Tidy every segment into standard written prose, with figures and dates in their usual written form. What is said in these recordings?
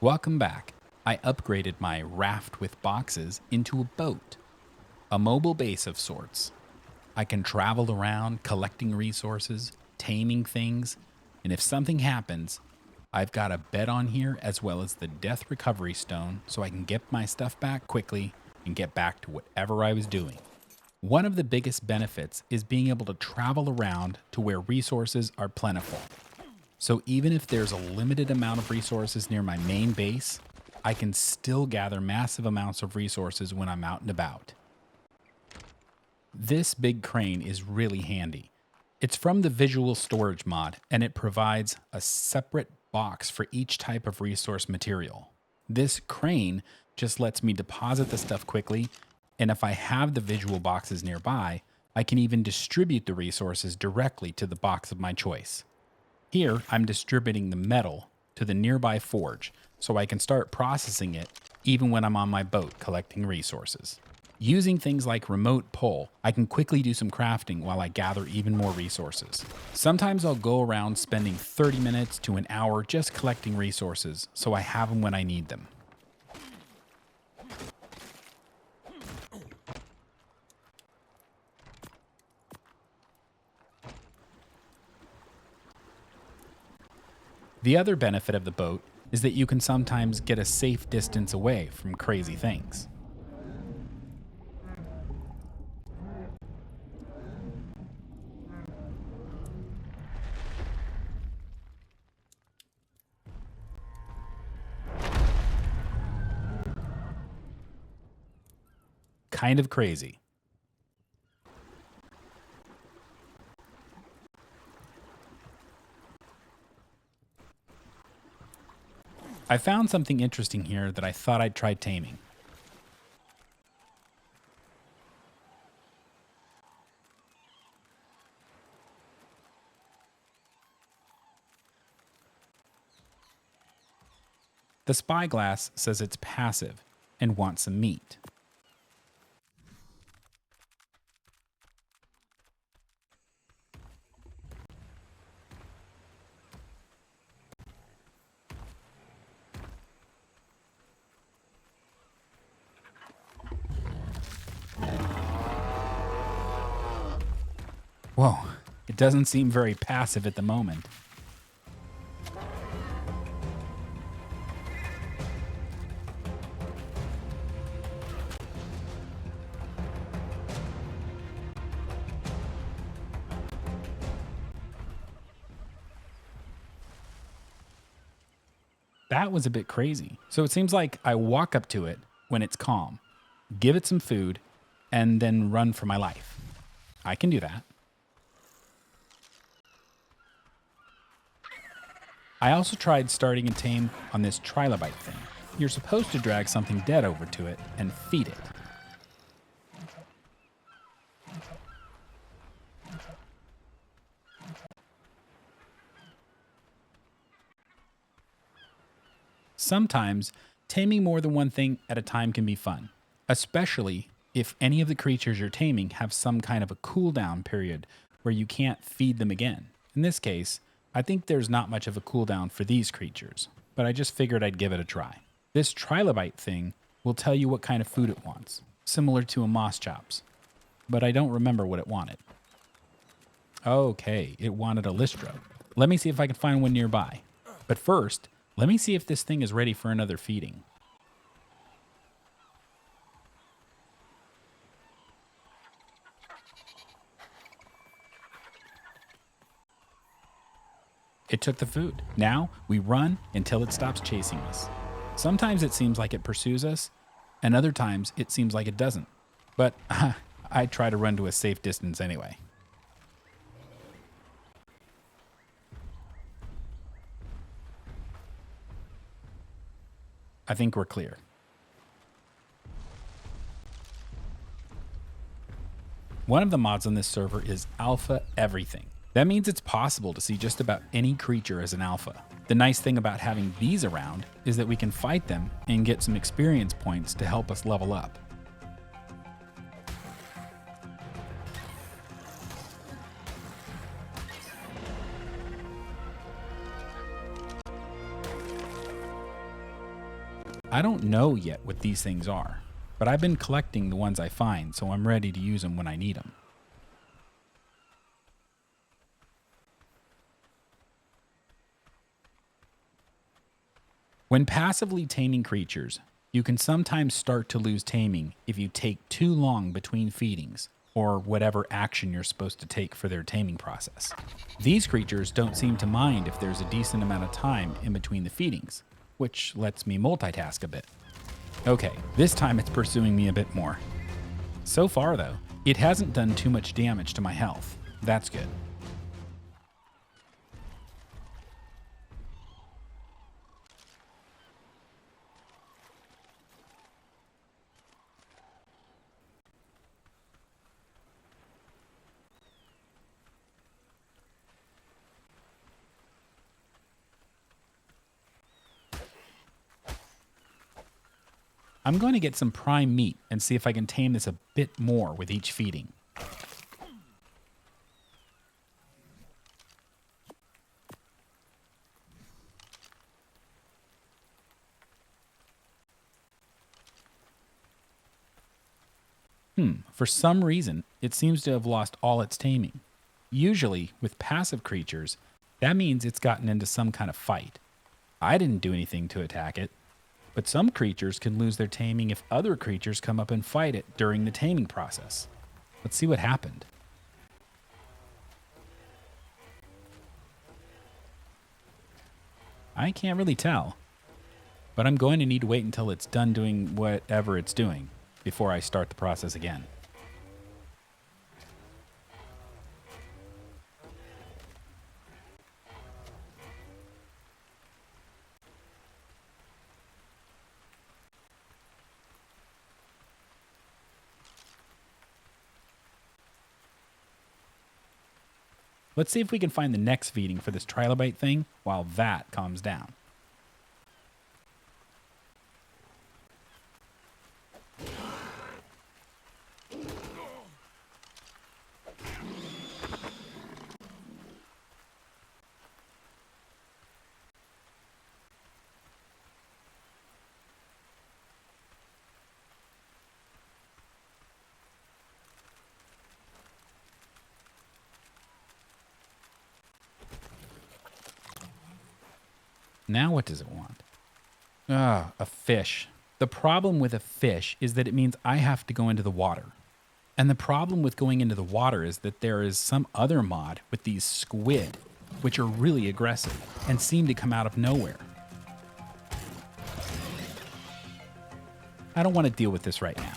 Welcome back. I upgraded my raft with boxes into a boat, a mobile base of sorts. I can travel around collecting resources, taming things, and if something happens, I've got a bed on here as well as the death recovery stone so I can get my stuff back quickly and get back to whatever I was doing. One of the biggest benefits is being able to travel around to where resources are plentiful. So even if there's a limited amount of resources near my main base, I can still gather massive amounts of resources when I'm out and about. This big crane is really handy. It's from the visual storage mod, and it provides a separate box for each type of resource material. This crane just lets me deposit the stuff quickly, and if I have the visual boxes nearby, I can even distribute the resources directly to the box of my choice. Here, I'm distributing the metal to the nearby forge so I can start processing it even when I'm on my boat collecting resources. Using things like remote pull, I can quickly do some crafting while I gather even more resources. Sometimes I'll go around spending 30 minutes to an hour just collecting resources so I have them when I need them. The other benefit of the boat is that you can sometimes get a safe distance away from crazy things. Kind of crazy. I found something interesting here that I thought I'd try taming. The spyglass says it's passive and wants some meat. Whoa, it doesn't seem very passive at the moment. That was a bit crazy. So it seems like I walk up to it when it's calm, give it some food, and then run for my life. I can do that. I also tried starting a tame on this trilobite thing. You're supposed to drag something dead over to it and feed it. Sometimes, taming more than one thing at a time can be fun, especially if any of the creatures you're taming have some kind of a cooldown period where you can't feed them again. In this case, I think there's not much of a cooldown for these creatures, but I just figured I'd give it a try. This trilobite thing will tell you what kind of food it wants, similar to a moss chops, but I don't remember what it wanted. Okay, it wanted a lystro. Let me see if I can find one nearby. But first, let me see if this thing is ready for another feeding. It took the food. Now we run until it stops chasing us. Sometimes it seems like it pursues us, and other times it seems like it doesn't. But I try to run to a safe distance anyway. I think we're clear. One of the mods on this server is Alpha Everything. That means it's possible to see just about any creature as an alpha. The nice thing about having these around is that we can fight them and get some experience points to help us level up. I don't know yet what these things are, but I've been collecting the ones I find, so I'm ready to use them when I need them. When passively taming creatures, you can sometimes start to lose taming if you take too long between feedings, or whatever action you're supposed to take for their taming process. These creatures don't seem to mind if there's a decent amount of time in between the feedings, which lets me multitask a bit. Okay, this time it's pursuing me a bit more. So far though, it hasn't done too much damage to my health. That's good. I'm going to get some prime meat and see if I can tame this a bit more with each feeding. For some reason, it seems to have lost all its taming. Usually, with passive creatures, that means it's gotten into some kind of fight. I didn't do anything to attack it, but some creatures can lose their taming if other creatures come up and fight it during the taming process. Let's see what happened. I can't really tell, but I'm going to need to wait until it's done doing whatever it's doing before I start the process again. Let's see if we can find the next feeding for this trilobite thing while that calms down. Now what does it want? A fish. The problem with a fish is that it means I have to go into the water. And the problem with going into the water is that there is some other mod with these squid, which are really aggressive and seem to come out of nowhere. I don't want to deal with this right now.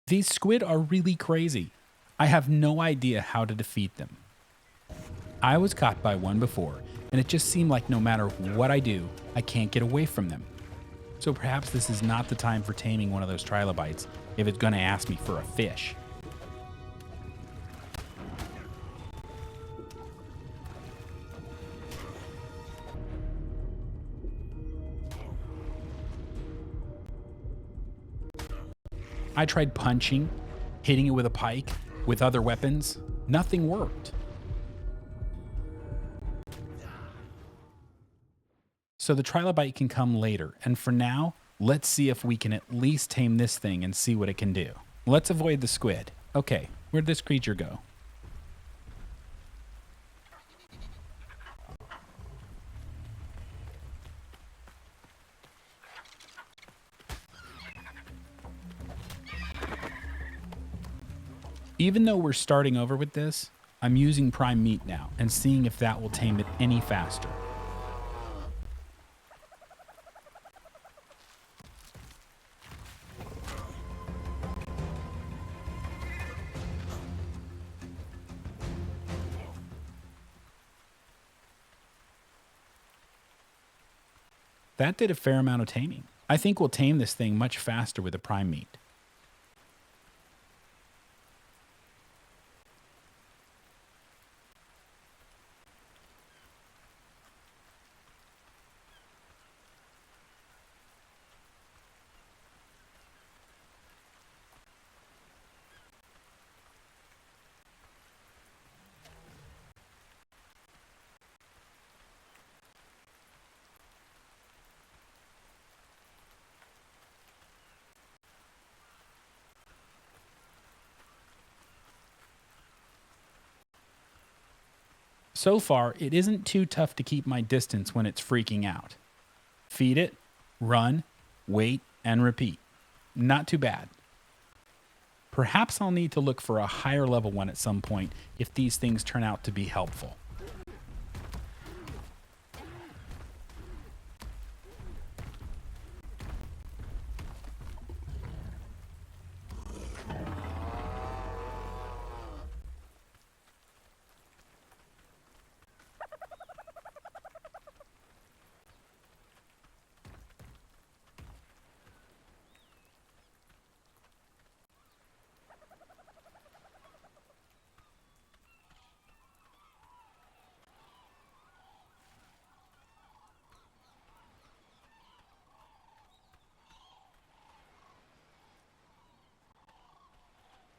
These squid are really crazy. I have no idea how to defeat them. I was caught by one before, and it just seemed like no matter what I do, I can't get away from them. So perhaps this is not the time for taming one of those trilobites if it's going to ask me for a fish. I tried punching, hitting it with a pike, with other weapons. Nothing worked. So the trilobite can come later, and for now, let's see if we can at least tame this thing and see what it can do. Let's avoid the squid. Okay, where'd this creature go? Even though we're starting over with this, I'm using prime meat now and seeing if that will tame it any faster. That did a fair amount of taming. I think we'll tame this thing much faster with the prime meat. So far, it isn't too tough to keep my distance when it's freaking out. Feed it, run, wait, and repeat. Not too bad. Perhaps I'll need to look for a higher level one at some point if these things turn out to be helpful.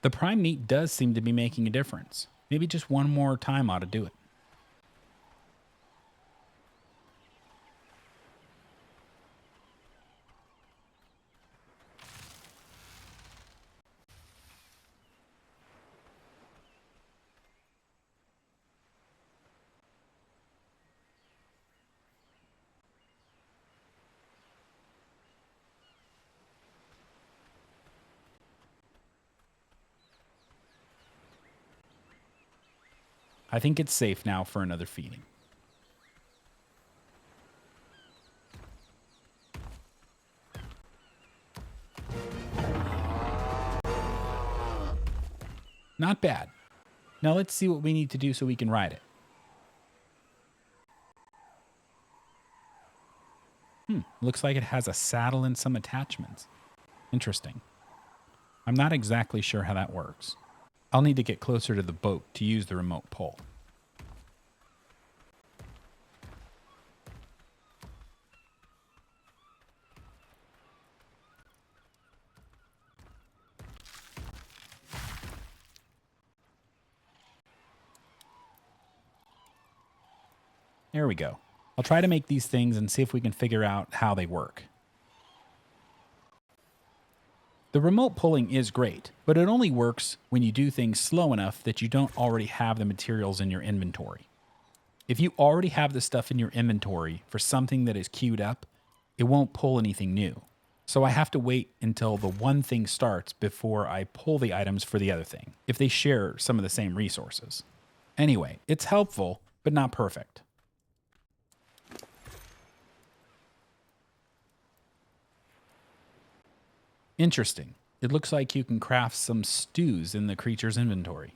The prime meat does seem to be making a difference. Maybe just one more time ought to do it. I think it's safe now for another feeding. Not bad. Now let's see what we need to do so we can ride it. Looks like it has a saddle and some attachments. Interesting. I'm not exactly sure how that works. I'll need to get closer to the boat to use the remote pull. There we go. I'll try to make these things and see if we can figure out how they work. The remote pulling is great, but it only works when you do things slow enough that you don't already have the materials in your inventory. If you already have the stuff in your inventory for something that is queued up, it won't pull anything new. So I have to wait until the one thing starts before I pull the items for the other thing, if they share some of the same resources. Anyway, it's helpful, but not perfect. Interesting. It looks like you can craft some stews in the creature's inventory.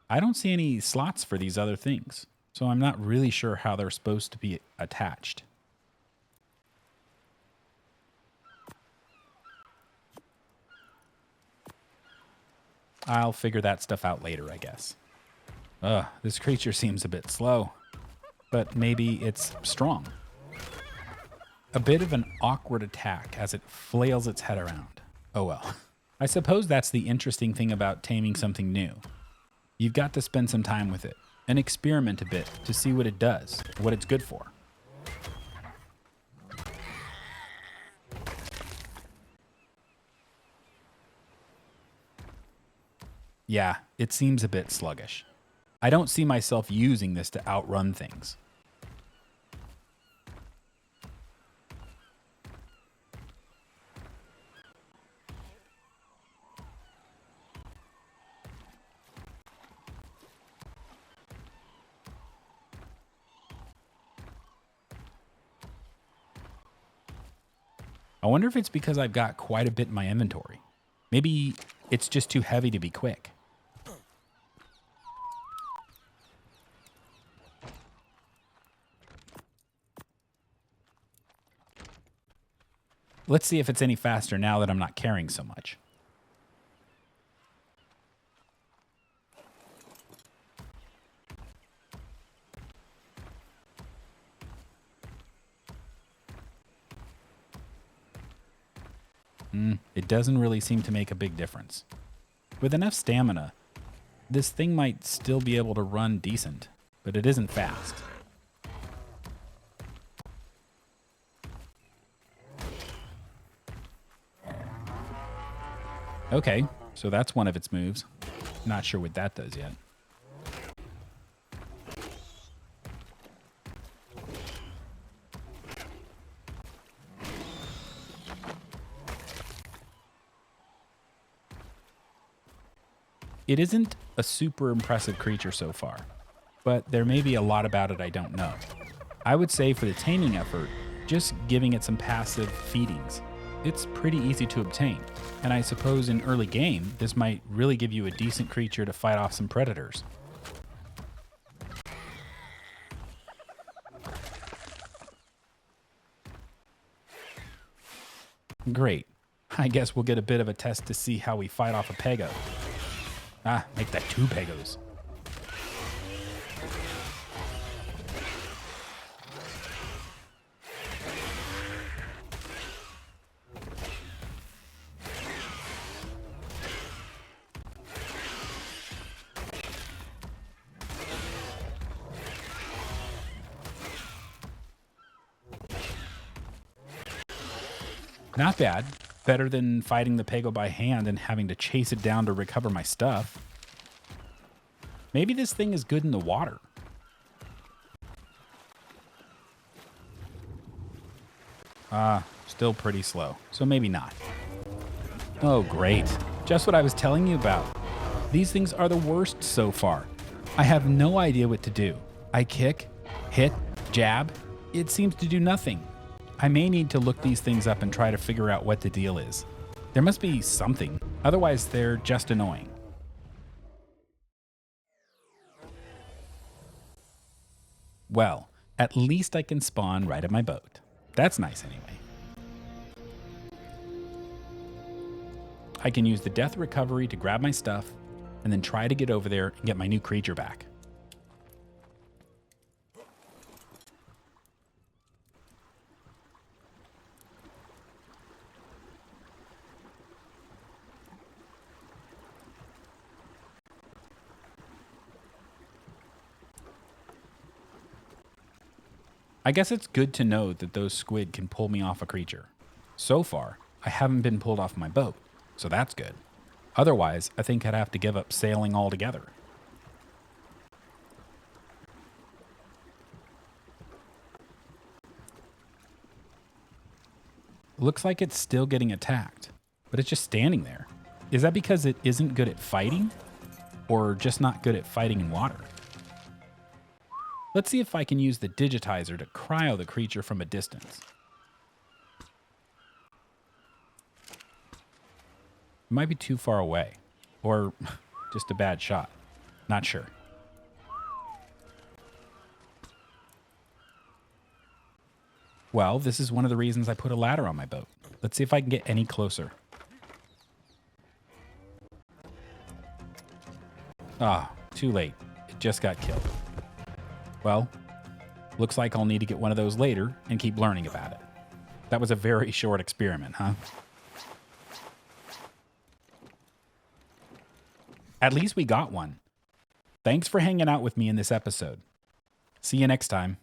I don't see any slots for these other things, so I'm not really sure how they're supposed to be attached. I'll figure that stuff out later, I guess. This creature seems a bit slow, but maybe it's strong. A bit of an awkward attack as it flails its head around. Oh well. I suppose that's the interesting thing about taming something new. You've got to spend some time with it and experiment a bit to see what it does, what it's good for. Yeah, it seems a bit sluggish. I don't see myself using this to outrun things. I wonder if it's because I've got quite a bit in my inventory. Maybe it's just too heavy to be quick. Let's see if it's any faster now that I'm not carrying so much. It doesn't really seem to make a big difference. With enough stamina, this thing might still be able to run decent, but it isn't fast. Okay, so that's one of its moves. Not sure what that does yet. It isn't a super impressive creature so far, but there may be a lot about it I don't know. I would say for the taming effort, just giving it some passive feedings. It's pretty easy to obtain, and I suppose in early game, this might really give you a decent creature to fight off some predators. Great. I guess we'll get a bit of a test to see how we fight off a Pego. Ah, make that 2 Pegos. Not bad. Better than fighting the Pego by hand and having to chase it down to recover my stuff. Maybe this thing is good in the water. Still pretty slow, so maybe not. Oh, great. Just what I was telling you about. These things are the worst so far. I have no idea what to do. I kick, hit, jab. It seems to do nothing. I may need to look these things up and try to figure out what the deal is. There must be something. Otherwise, they're just annoying. Well, at least I can spawn right at my boat. That's nice anyway. I can use the death recovery to grab my stuff and then try to get over there and get my new creature back. I guess it's good to know that those squid can pull me off a creature. So far, I haven't been pulled off my boat, so that's good. Otherwise, I think I'd have to give up sailing altogether. Looks like it's still getting attacked, but it's just standing there. Is that because it isn't good at fighting? Or just not good at fighting in water? Let's see if I can use the digitizer to cryo the creature from a distance. It might be too far away, or just a bad shot. Not sure. Well, this is one of the reasons I put a ladder on my boat. Let's see if I can get any closer. Ah, too late. It just got killed. Well, looks like I'll need to get one of those later and keep learning about it. That was a very short experiment, huh? At least we got one. Thanks for hanging out with me in this episode. See you next time.